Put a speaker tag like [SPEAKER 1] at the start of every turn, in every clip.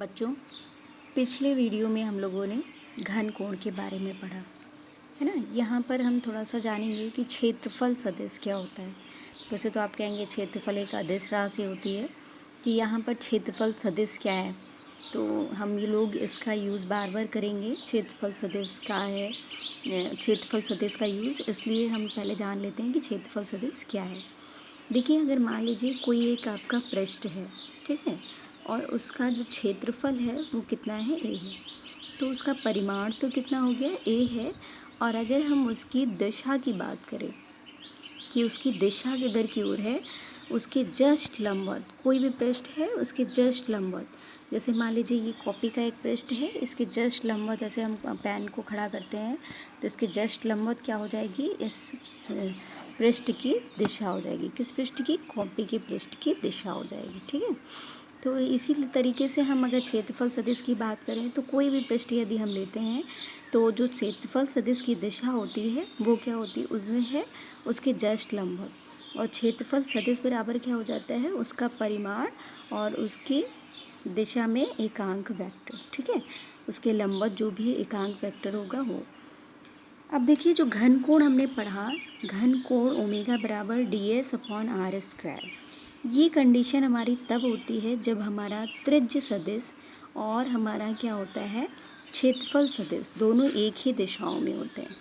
[SPEAKER 1] बच्चों, पिछले वीडियो में हम लोगों ने घन कोण के बारे में पढ़ा है ना। यहाँ पर हम थोड़ा सा जानेंगे कि क्षेत्रफल सदिश क्या होता है। वैसे तो आप कहेंगे क्षेत्रफल एक अदिश राशि होती है, कि यहाँ पर क्षेत्रफल सदिश क्या है। तो हम ये लोग इसका यूज़ बार बार करेंगे। क्षेत्रफल सदिश क्या है, क्षेत्रफल सदिश का यूज़ इसलिए हम पहले जान लेते हैं कि क्षेत्रफल सदिश क्या है। देखिए, अगर मान लीजिए कोई एक आपका पृष्ठ है, ठीक है, और उसका जो क्षेत्रफल है वो कितना है, ए है। तो उसका परिमाण तो कितना हो गया, ए है। और अगर हम उसकी दिशा की बात करें कि उसकी दिशा किधर की ओर है, उसके जस्ट लंबवत, कोई भी पृष्ठ है उसके जस्ट लंबवत, जैसे मान लीजिए ये कॉपी का एक पृष्ठ है, इसके जस्ट लंबवत ऐसे हम पेन को खड़ा करते हैं तो इसके जस्ट लंबवत क्या हो जाएगी, इस पृष्ठ की दिशा हो जाएगी। किस पृष्ठ की, कॉपी के पृष्ठ की दिशा हो जाएगी। ठीक है, तो इसी तरीके से हम अगर क्षेत्रफल सदिश की बात करें तो कोई भी पृष्ठ यदि हम लेते हैं तो जो क्षेत्रफल सदिश की दिशा होती है वो क्या होती है, उसमें है उसके जस्ट लंबवत। और क्षेत्रफल सदिश बराबर क्या हो जाता है, उसका परिमाण और उसकी दिशा में एकांक वेक्टर। ठीक है, उसके लंबवत जो भी एकांक वेक्टर होगा वो। अब देखिए, जो घन कोण हमने पढ़ा, घन कोण ओमेगा बराबर ds/r²। ये कंडीशन हमारी तब होती है जब हमारा त्रिज्य सदिश और हमारा क्या होता है, क्षेत्रफल सदिश, दोनों एक ही दिशाओं में होते हैं।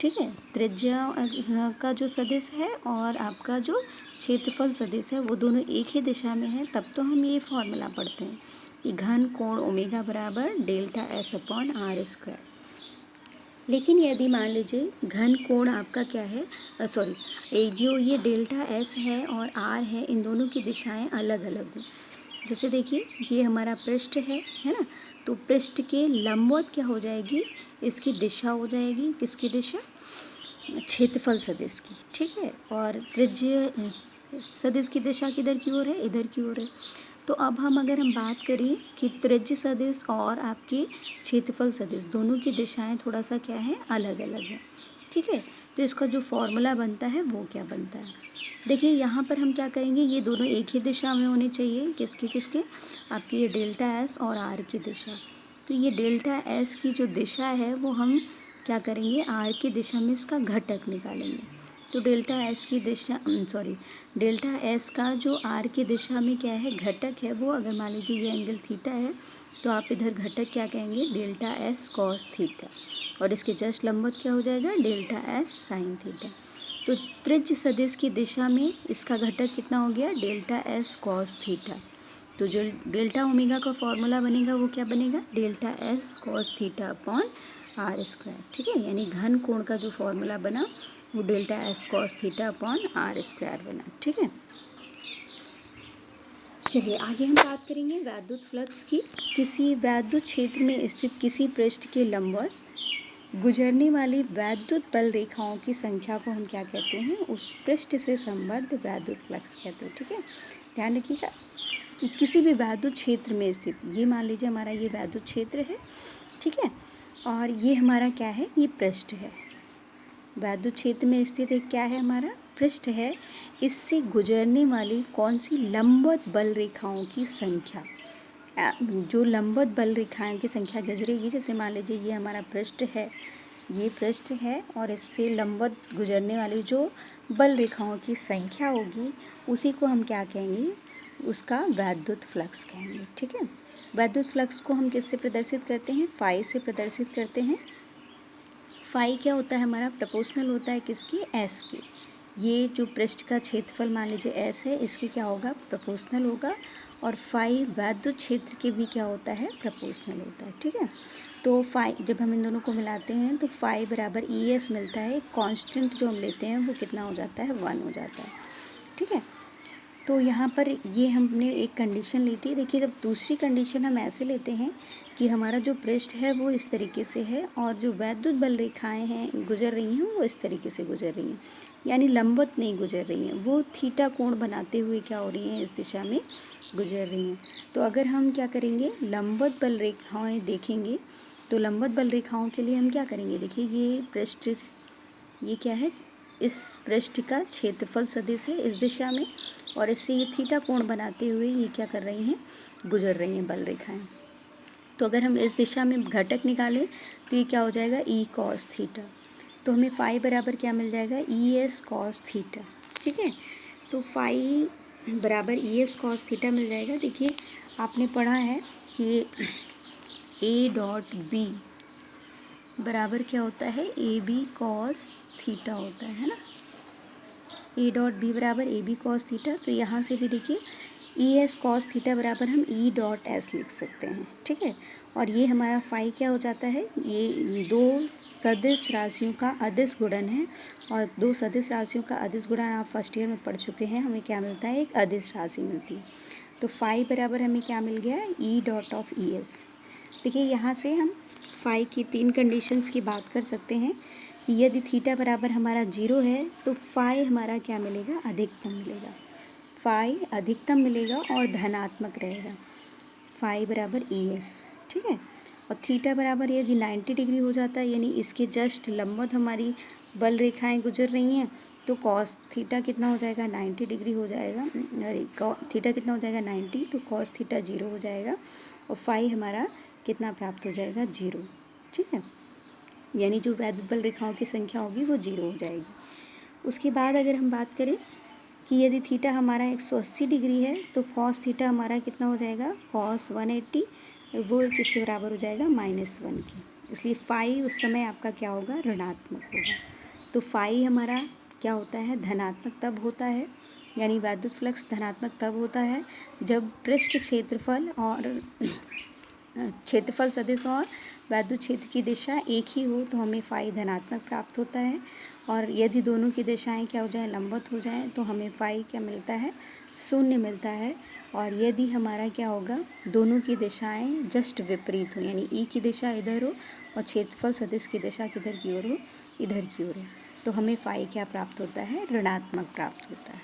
[SPEAKER 1] ठीक है, त्रिज्या का जो सदिश है और आपका जो क्षेत्रफल सदिश है वो दोनों एक ही दिशा में है, तब तो हम ये फॉर्मूला पढ़ते हैं कि घन कोण ओमेगा बराबर ΔS/r²। लेकिन यदि मान लीजिए घन कोण आपका क्या है, जो ये डेल्टा एस है और आर है, इन दोनों की दिशाएं अलग अलग हो। जैसे देखिए, ये हमारा पृष्ठ है ना, तो पृष्ठ के लंबवत क्या हो जाएगी, इसकी दिशा हो जाएगी, किसकी दिशा, क्षेत्रफल सदिश की। ठीक है, और त्रिज्य सदिश की दिशा किधर की ओर है, इधर की ओर है। तो अब अगर हम बात करें कि त्रिज्य सदिश और आपके क्षेत्रफल सदिश दोनों की दिशाएं थोड़ा सा क्या है, अलग अलग है। ठीक है, तो इसका जो फॉर्मूला बनता है वो क्या बनता है, देखिए यहाँ पर हम क्या करेंगे, ये दोनों एक ही दिशा में होने चाहिए, किसके किसके, आपके ये डेल्टा एस और आर की दिशा। तो ये डेल्टा एस की जो दिशा है वो हम क्या करेंगे, आर की दिशा में इसका घटक निकालेंगे। तो डेल्टा एस की दिशा डेल्टा एस का जो आर की दिशा में क्या है, घटक है, वो अगर मान लीजिए ये एंगल थीटा है तो आप इधर घटक क्या कहेंगे, डेल्टा एस कॉस थीटा, और इसके जस्ट लंबवत क्या हो जाएगा, डेल्टा एस साइन थीटा। तो त्रिज्य सदिश की दिशा में इसका घटक कितना हो गया, डेल्टा एस कॉस थीटा। तो जो डेल्टा ओमेगा का फॉर्मूला बनेगा वो क्या बनेगा, delta S cos theta upon r²। ठीक है, यानी घन कोण का जो फॉर्मूला बना वो delta S cos theta upon r² बना। ठीक है, चलिए आगे हम बात करेंगे वैद्युत फ्लक्स की। किसी वैद्युत क्षेत्र में स्थित किसी पृष्ठ के लंबवत गुजरने वाली वैद्युत बल रेखाओं की संख्या को हम क्या कहते हैं, उस पृष्ठ से संबद्ध वैद्युत फ्लक्स कहते हैं। ठीक है, ध्यान रखिएगा कि किसी भी वैद्युत क्षेत्र में स्थित, ये मान लीजिए हमारा ये वैद्युत क्षेत्र है, ठीक है, और ये हमारा क्या है, ये पृष्ठ है। वैद्युत क्षेत्र में स्थित एक क्या है, हमारा पृष्ठ है। इससे गुजरने वाली कौन सी लंबवत बल रेखाओं की संख्या, जो लंबवत बल रेखाओं की संख्या गुजरेगी, जैसे मान लीजिए ये हमारा पृष्ठ है, ये पृष्ठ है, और इससे लंबवत गुजरने वाली जो बल रेखाओं की संख्या होगी उसी को हम क्या कहेंगे, उसका वैद्युत फ्लक्स कहेंगे। ठीक है, वैद्युत फ्लक्स को हम किससे प्रदर्शित करते हैं, फाई से प्रदर्शित करते हैं। फाई क्या होता है, हमारा प्रोपोर्शनल होता है किसकी, एस के। ये जो पृष्ठ का क्षेत्रफल मान लीजिए एस है, इसके क्या होगा, प्रोपोर्शनल होगा। और फाई वैद्युत क्षेत्र के भी क्या होता है, प्रोपोर्शनल होता है। ठीक है, तो फाई जब हम इन दोनों को मिलाते हैं तो फाई बराबर ई एस मिलता है। कांस्टेंट जो हम लेते हैं वो कितना हो जाता है, 1 हो जाता है। ठीक है, तो यहाँ पर ये हमने एक कंडीशन ली थी। देखिए, जब दूसरी कंडीशन हम ऐसे लेते हैं कि हमारा जो पृष्ठ है वो इस तरीके से है और जो वैद्युत बल रेखाएं हैं गुजर रही हैं वो इस तरीके से गुजर रही हैं, यानी लंबवत नहीं गुजर रही हैं, वो थीटा कोण बनाते हुए क्या हो रही हैं, इस दिशा में गुजर रही हैं। तो अगर हम क्या करेंगे, लंबवत बल रेखाएँ देखेंगे तो लंबवत बल रेखाओं के लिए हम क्या करेंगे, देखिए ये पृष्ठ, ये क्या है, इस पृष्ठ का क्षेत्रफल सदिश है इस दिशा में, और इससे ये थीटा कोण बनाते हुए ये क्या कर रही हैं, गुजर रही हैं बल रेखाएं। तो अगर हम इस दिशा में घटक निकालें तो ये क्या हो जाएगा, ई कॉस थीटा। तो हमें फाई बराबर क्या मिल जाएगा, ई एस कॉस थीटा। ठीक है, तो फाई बराबर ई एस कॉस थीटा मिल जाएगा। देखिए आपने पढ़ा है कि ए डॉट बी बराबर क्या होता है, ए बी कॉस थीटा होता है ना। ए डॉट बी बराबर ए बी कॉस थीटा। तो यहाँ से भी देखिए ई एस कॉस थीटा बराबर हम ई डॉट एस लिख सकते हैं। ठीक है, और ये हमारा फाई क्या हो जाता है, ये दो सदिश राशियों का अदिश गुणन है। और दो सदिश राशियों का अदिश गुणन आप फर्स्ट ईयर में पढ़ चुके हैं। हमें क्या मिलता है, एक अदिश राशि मिलती है। तो फाई बराबर हमें क्या मिल गया, E dot of E S. देखिए यहाँ से हम फाई की तीन कंडीशंस की बात कर सकते हैं कि यदि थीटा बराबर हमारा 0 है तो फाई हमारा क्या मिलेगा, अधिकतम मिलेगा। फाई अधिकतम मिलेगा और धनात्मक रहेगा। फाई बराबर ई एस। ठीक है, और थीटा बराबर यदि 90 डिग्री हो जाता है, यानी इसके जस्ट लंबवत हमारी बल रेखाएं गुजर रही हैं, तो कॉस थीटा कितना हो जाएगा, 90 डिग्री हो जाएगा। अरे थीटा कितना हो जाएगा, 90, तो कॉस थीटा 0 हो जाएगा और फाई हमारा कितना प्राप्त हो जाएगा, 0। ठीक है, यानी जो वैद्युत बल रेखाओं की संख्या होगी वो 0 हो जाएगी। उसके बाद अगर हम बात करें कि यदि थीटा हमारा 180 डिग्री है तो कॉस थीटा हमारा कितना हो जाएगा, कॉस 180, वो किसके बराबर हो जाएगा, -1 के। इसलिए फाई उस समय आपका क्या होगा, ऋणात्मक होगा। तो फाई हमारा क्या होता है, धनात्मक तब होता है, यानी वैद्युत फ्लक्स धनात्मक तब होता है जब पृष्ठ क्षेत्रफल सदिश और वैद्युत क्षेत्र की दिशा एक ही हो, तो हमें फाई धनात्मक प्राप्त होता है। और यदि दोनों की दिशाएं क्या हो जाए, लंबवत हो जाएं, तो हमें फाई क्या मिलता है, 0 मिलता है। और यदि हमारा क्या होगा, दोनों की दिशाएं जस्ट विपरीत हो, यानी ई की दिशा इधर हो और क्षेत्रफल सदिश की दिशा किधर की ओर हो, इधर की ओर हो, तो हमें फाई क्या प्राप्त होता है, ऋणात्मक प्राप्त होता है।